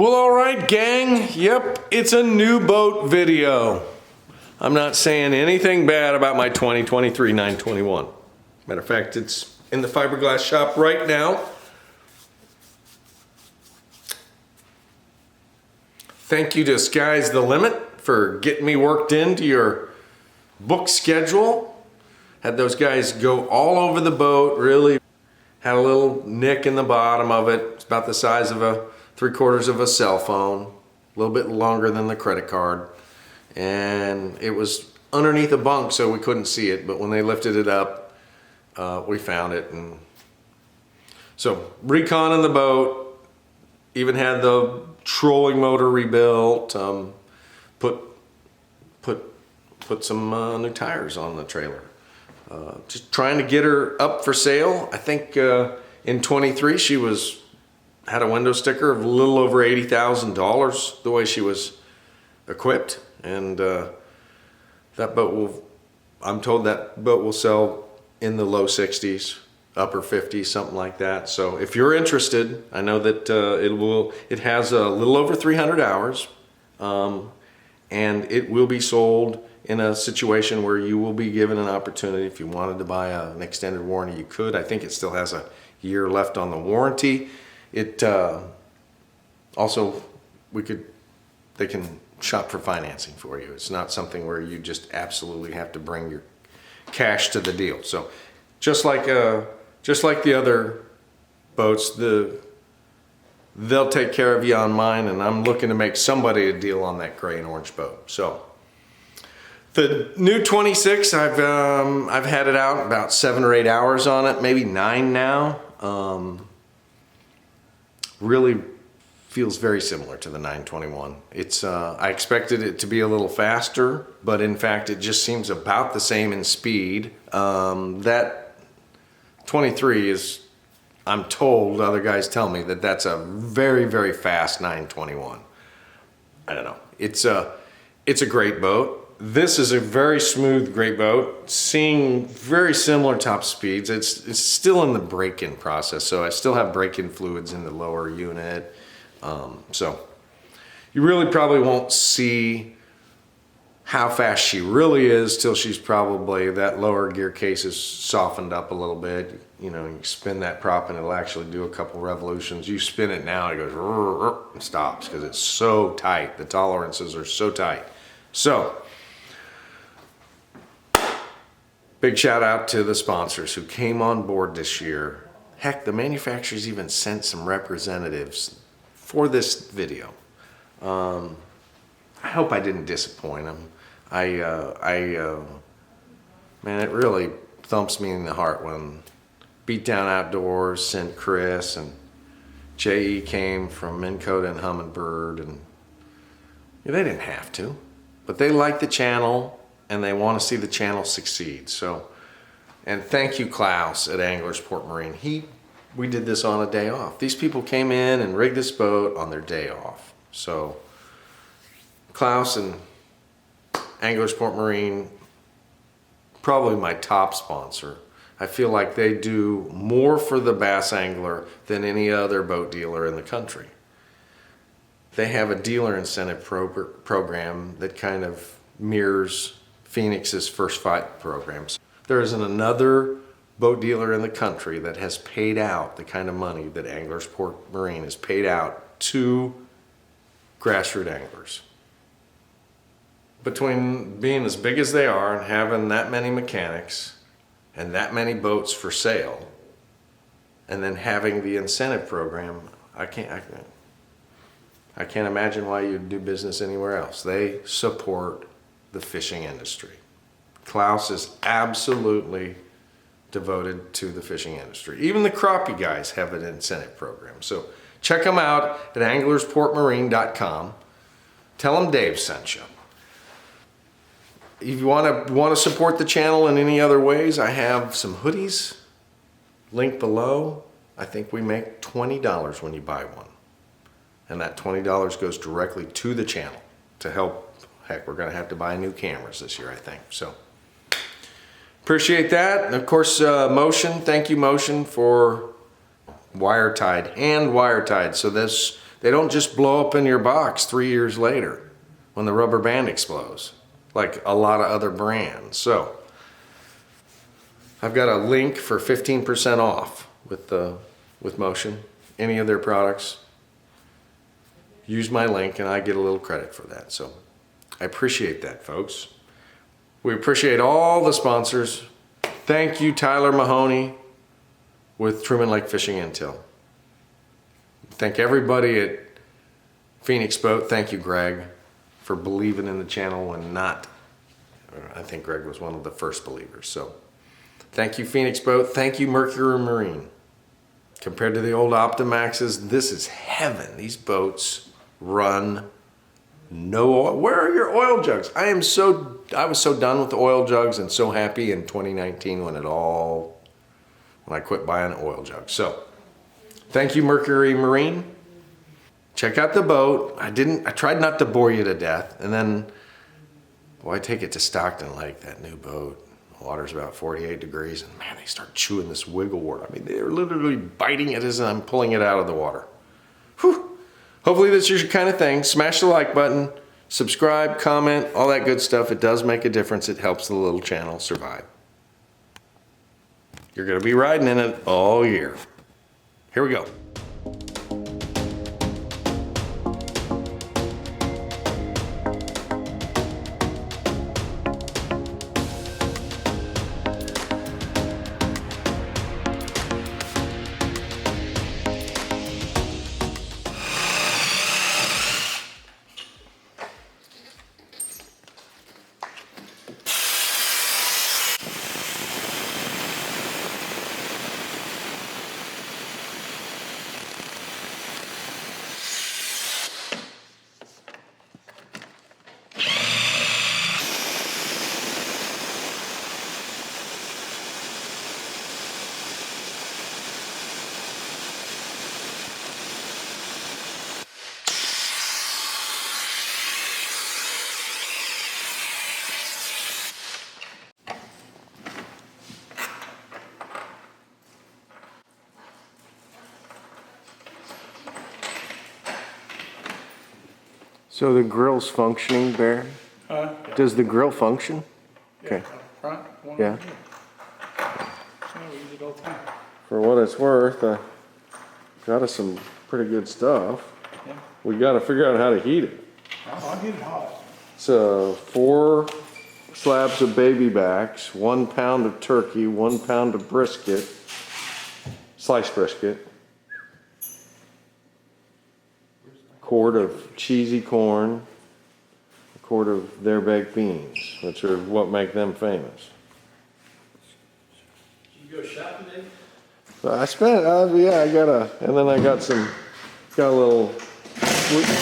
Well, all right, gang. Yep, it's a new boat video. I'm not saying anything bad about my 2023 921. Matter of fact, it's in the fiberglass shop right now. Thank you to Sky's the Limit for getting me worked into your book schedule. Had those guys go all over the boat, really. Had a little nick in the bottom of it. It's about the size of a 3/4 of a cell phone. A little bit longer than the credit card. And it was underneath a bunk, so we couldn't see it. But when they lifted it up, we found it. And so, reconning the boat. Even had the trolling motor rebuilt. Put some new tires on the trailer. Just trying to get her up for sale. I think in 23 she had a window sticker of a little over $80,000 the way she was equipped, and that boat will, I'm told that boat will sell in the low 60s, upper 50s, something like that. So if you're interested, I know that it has a little over 300 hours, and it will be sold in a situation where you will be given an opportunity. If you wanted to buy an extended warranty, you could. I think it still has a year left on the warranty. It also, they can shop for financing for you. It's not something where you just absolutely have to bring your cash to the deal. So just like the other boats, they'll take care of you on mine, and I'm looking to make somebody a deal on that gray and orange boat. So the new 26, I've had it out about 7 or 8 hours on it, maybe 9 now. Really feels very similar to the 921. It's I expected it to be a little faster, but in fact it just seems about the same in speed. That 23 is, I'm told, other guys tell me that that's a very, very fast 921. I don't know. It's a great boat. This is a very smooth, great boat. Seeing very similar top speeds. It's still in the break-in process, so I still have break-in fluids in the lower unit. So you really probably won't see how fast she really is till she's probably, that lower gear case is softened up a little bit. You know, you spin that prop and it'll actually do a couple revolutions. You spin it now, it goes and stops because it's so tight. The tolerances are so tight. So big shout out to the sponsors who came on board this year. Heck, the manufacturers even sent some representatives for this video. I hope I didn't disappoint them. Man, it really thumps me in the heart when Beat Down Outdoors sent Chris, and J.E. came from Minnkota and Humminbird, and yeah, they didn't have to, but they like the channel and they want to see the channel succeed. So, and thank you, Klaus at Anglers Port Marine. We did this on a day off. These people came in and rigged this boat on their day off. So Klaus and Anglers Port Marine, probably my top sponsor. I feel like they do more for the bass angler than any other boat dealer in the country. They have a dealer incentive program that kind of mirrors Phoenix's First Fight programs. There isn't another boat dealer in the country that has paid out the kind of money that Anglers Port Marine has paid out to grassroots anglers. Between being as big as they are and having that many mechanics and that many boats for sale, and then having the incentive program, I can't imagine why you'd do business anywhere else. They support the fishing industry. Klaus is absolutely devoted to the fishing industry. Even the crappie guys have an incentive program. So check them out at anglersportmarine.com. Tell them Dave sent you. If you want to support the channel in any other ways, I have some hoodies, link below. I think we make $20 when you buy one. And that $20 goes directly to the channel to help. Heck, we're going to have to buy new cameras this year, I think. So appreciate that. And of course, Motion, thank you Motion for hand wire tied. So this They don't just blow up in your box 3 years later when the rubber band explodes, like a lot of other brands. So I've got a link for 15% off with Motion, any of their products. Use my link and I get a little credit for that. So I appreciate that, folks. We appreciate all the sponsors. Thank you, Tyler Mahoney with Truman Lake Fishing Intel. Thank everybody at Phoenix Boat. Thank you, Greg, for believing in the channel when not. I think Greg was one of the first believers. So thank you, Phoenix Boat. Thank you, Mercury Marine. Compared to the old Optimaxes, this is heaven. These boats run no oil. Where are your oil jugs? I was so done with the oil jugs and so happy in 2019 when I quit buying oil jugs. So thank you, Mercury Marine. Check out the boat. I tried not to bore you to death. And then, boy, I take it to Stockton Lake, that new boat. The water's about 48 degrees. And man, they start chewing this wiggle wort. I mean, they're literally biting it as I'm pulling it out of the water. Whew. Hopefully this is your kind of thing. Smash the like button, subscribe, comment, all that good stuff. It does make a difference. It helps the little channel survive. You're gonna be riding in it all year. Here we go. So the grill's functioning, Barry? Does the grill function? Okay. Front, Yeah. we use it all the time. For what it's worth, I got us some pretty good stuff. Yeah. We got to figure out how to heat it. I'll get it hot. So 4 slabs of baby backs, 1 pound of turkey, 1 pound of brisket, sliced brisket, quart of cheesy corn, a quart of their baked beans, which are what make them famous. Did you go shopping, Dave? So I spent, yeah, and then I got a little. Ready?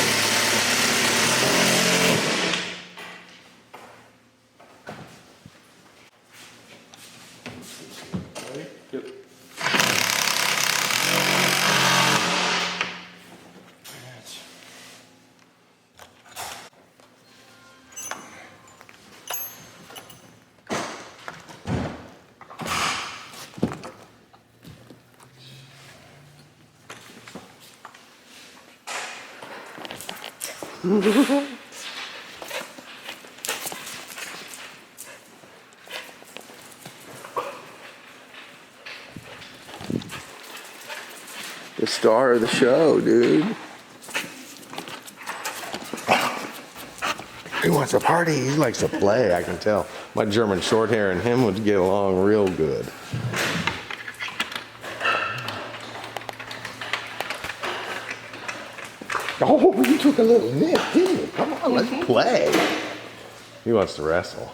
Yep. The star of the show, dude. He wants a party. He likes to play, I can tell. My German short hair and him would get along real good. Oh, you took a little nip, didn't you? Come on, let's play. He wants to wrestle.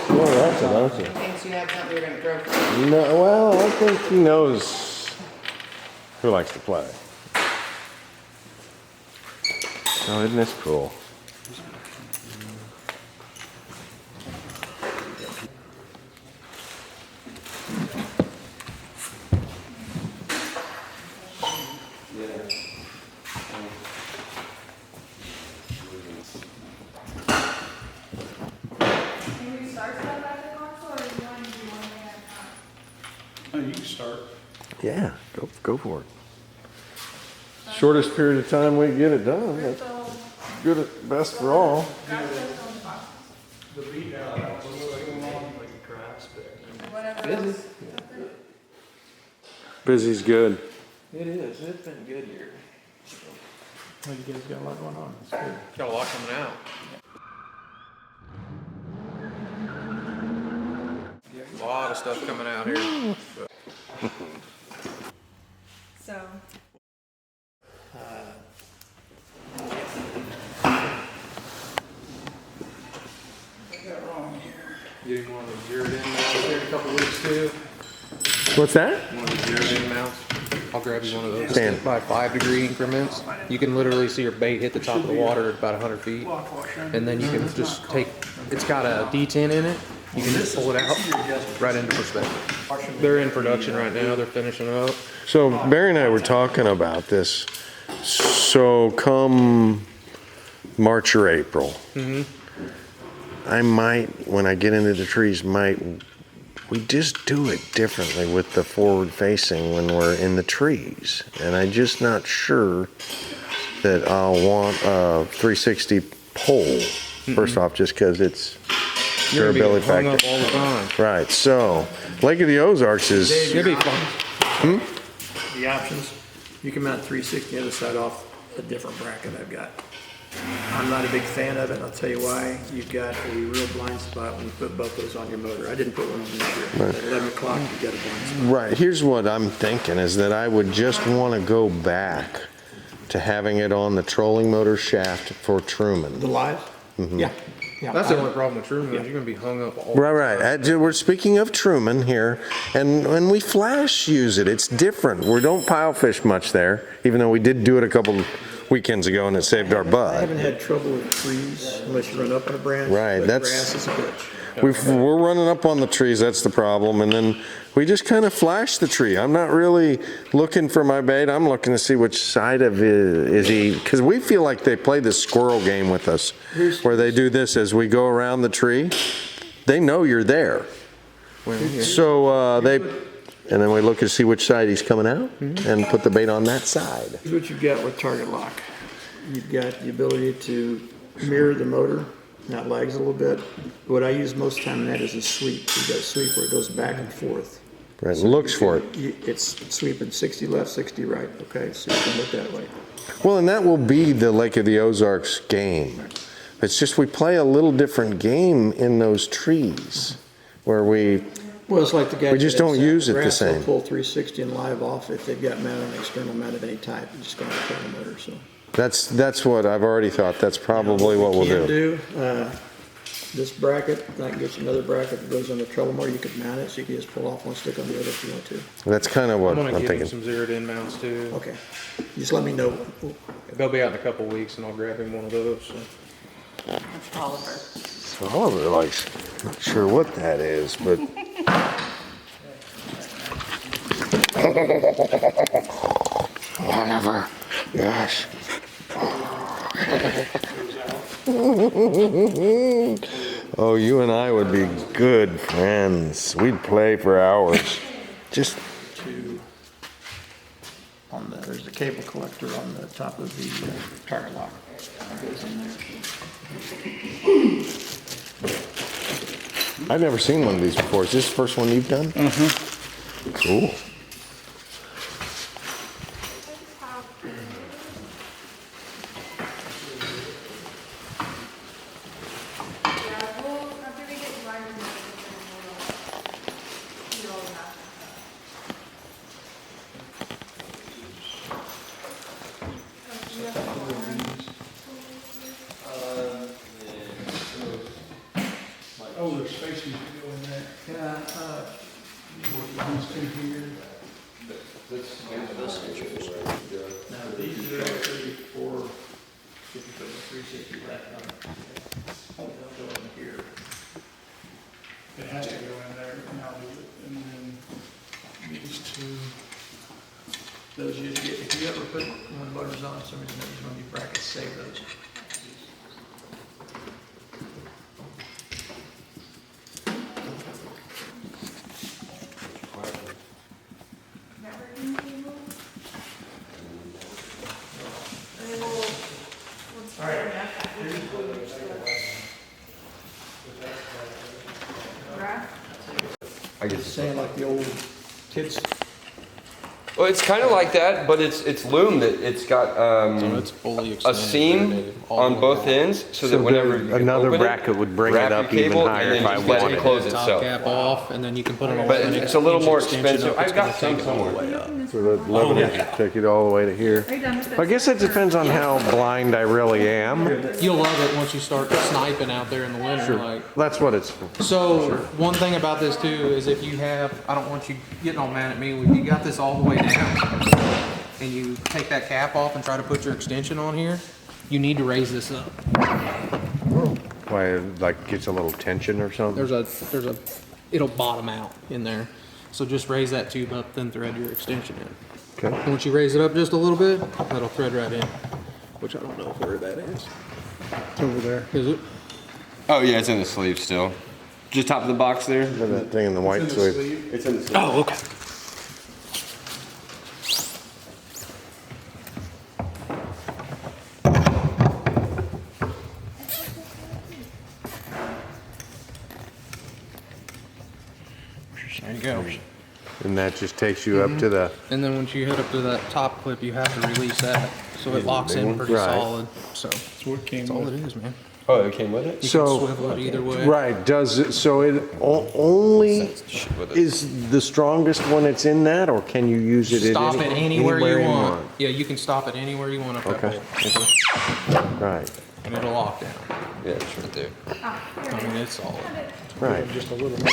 You want to wrestle, don't you? He thinks you have something you're going to throw. No, well, I think he knows who likes to play. Oh, isn't this cool? Oh, you can start. Yeah, go for it. Shortest period of time we get it done. That's good at best for all. The beat out, what's going on, like a grass bed. Whatever. Busy. Busy's good. It is, it's been good here. Well, you guys got a lot going on, it's good. Got a lot coming out. A lot of stuff coming out here. So, Getting one of those zeroed in mounts here in a couple weeks too. What's that? One of those zeroed in mounts. I'll grab you one of those. Stan. By 5-degree increments. You can literally see your bait hit the top of the water at about 100 feet. And then you can just take, it's got a D10 in it. You can just pull it out right into perspective. They're in production right now. They're finishing up. So Barry and I were talking about this. So come March or April, I might, when I get into the trees, we just do it differently with the forward facing when we're in the trees. And I'm just not sure that I'll want a 360 pole, first off, just because it's You're gonna durability be hung factor. up all the time. Right, so Lake of the Ozarks is, It'll be fun. The options, you can mount 360 the other side off a different bracket I've got. I'm not a big fan of it, and I'll tell you why. You've got a real blind spot when you put both those on your motor. I didn't put one on this year. At 11 o'clock, you got a blind spot. right, here's what I'm thinking is that I would just want to go back to having it on the trolling motor shaft for Truman. The live? Yeah. Yeah. That's the only problem with Truman. Is you're gonna be hung up all. Right. We're speaking of Truman here, and when we flash use it, it's different. We don't pile fish much there, even though we did do it a couple weekends ago and it saved our I butt. haven't had trouble with trees unless you run up on a branch. Right, but that's- grass is a bitch. We're running up on the trees, that's the problem, and then we just kind of flash the tree. I'm not really looking for my bait, I'm looking to see which side of it is he, because we feel like they play this squirrel game with us, where they do this as we go around the tree. They know you're there. So and then we look to see which side he's coming out and put the bait on that side. Here's what you've got with target lock. You've got the ability to mirror the motor, that lags a little bit. What I use most of the time in that is a sweep. You've got a sweep where it goes back and forth. Right, and looks for it. It's sweeping 60 left, 60 right, okay? So you can look that way. Well, and that will be the Lake of the Ozarks game. It's just we play a little different game in those trees where we, Well, it's like the guy. We just don't use it the grass will same. pull 360 and live off if they've got mount on an external mount of any type. You just go on the trailer motor, so. that's what I've already thought. That's probably what we'll Can do. This bracket, I can get you another bracket that goes on the trailer motor. You could mount it, so you can just pull off one stick on the other if you want to. That's kind of what I'm gonna I'm get you thinking. some zeroed in mounts too. Okay. Just let me know. They'll be out in a couple weeks, and I'll grab him one of those. So. That's Oliver. Oliver likes, not sure what that is, but. Oliver, yes. Oh, you and I would be good friends. We'd play for hours. Just There's a cable collector on the top of the target lock. That goes in there. I've never seen one of these before. Is this the first one you've done? Cool. Oh, there's spaces to go in there. Yeah, these two here. Now, these are actually for, if you put a 360 rack on it. They'll go in here. It has to go in there, and I'll do it, and then these two. Those you get, if you ever put one butters on, for some reason there's gonna be brackets, save those. I guess. Saying like the old kids. Well, it's kind of like that, but it's loom that it's got So it's fully a extended. seam on both ends, so that whenever you another open bracket would bring wrap it up your even cable, higher and if then I just let wanted it it. close Top itself. cap off, and then you can put an But it's a little more extension expensive. up. It's I've got gonna take some it all the somewhere. way up. So that level take it all the way to here. Are you done with this? I guess it depends on how blind I really am. You'll love it once you start sniping out there in the winter. Like, That's what it's for. so one thing about this too is if you have, I don't want you getting all mad at me, if you got this all the way down and you take that cap off and try to put your extension on here, you need to raise this up. Why, it, like gets a little tension or something? It'll bottom out in there. So just raise that tube up, then thread your extension in. Okay. And once you raise it up just a little bit, that'll thread right in, which I don't know where that is. It's over there. Is it? Oh yeah, it's in the sleeve still. Just top of the box there. Look at that thing in the white sleeve. It's in the sleeve. Oh, okay. There you go. And that just takes you up to the, And then once you hit up to that top clip, you have to release that, so it locks in pretty Right. solid. So That's what came that's all with. it is, man. Oh, it came with it. You can So- swivel it either way. right, does it, so it only Shit with it. is the strongest when it's in that, or can you use it Stop it anywhere you want. want? Yeah, you can stop it anywhere you want up that Okay. hole, Right, and it'll lock down. Yeah, it's right there. I mean, it's solid. right. Just a little more.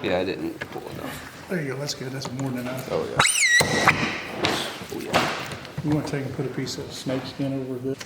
Yeah, I didn't pull it off. There you go, that's good, that's more than enough. Oh yeah. You want to take and put a piece of snake skin over this?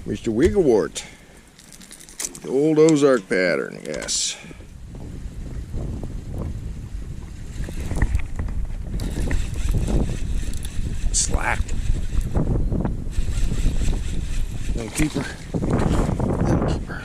Mr. Wigglewart. The old Ozark pattern, yes. Slacked. Little keeper. Little keeper.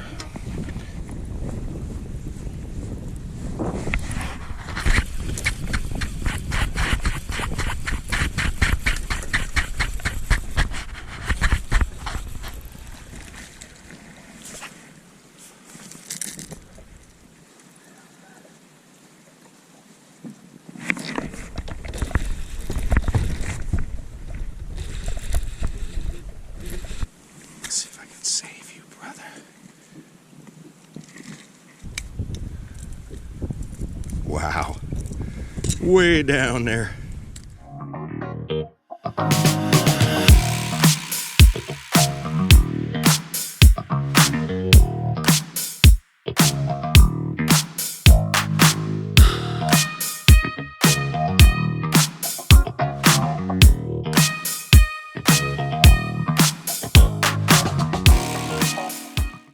Let's see if I can save you, brother. Wow. Way down there.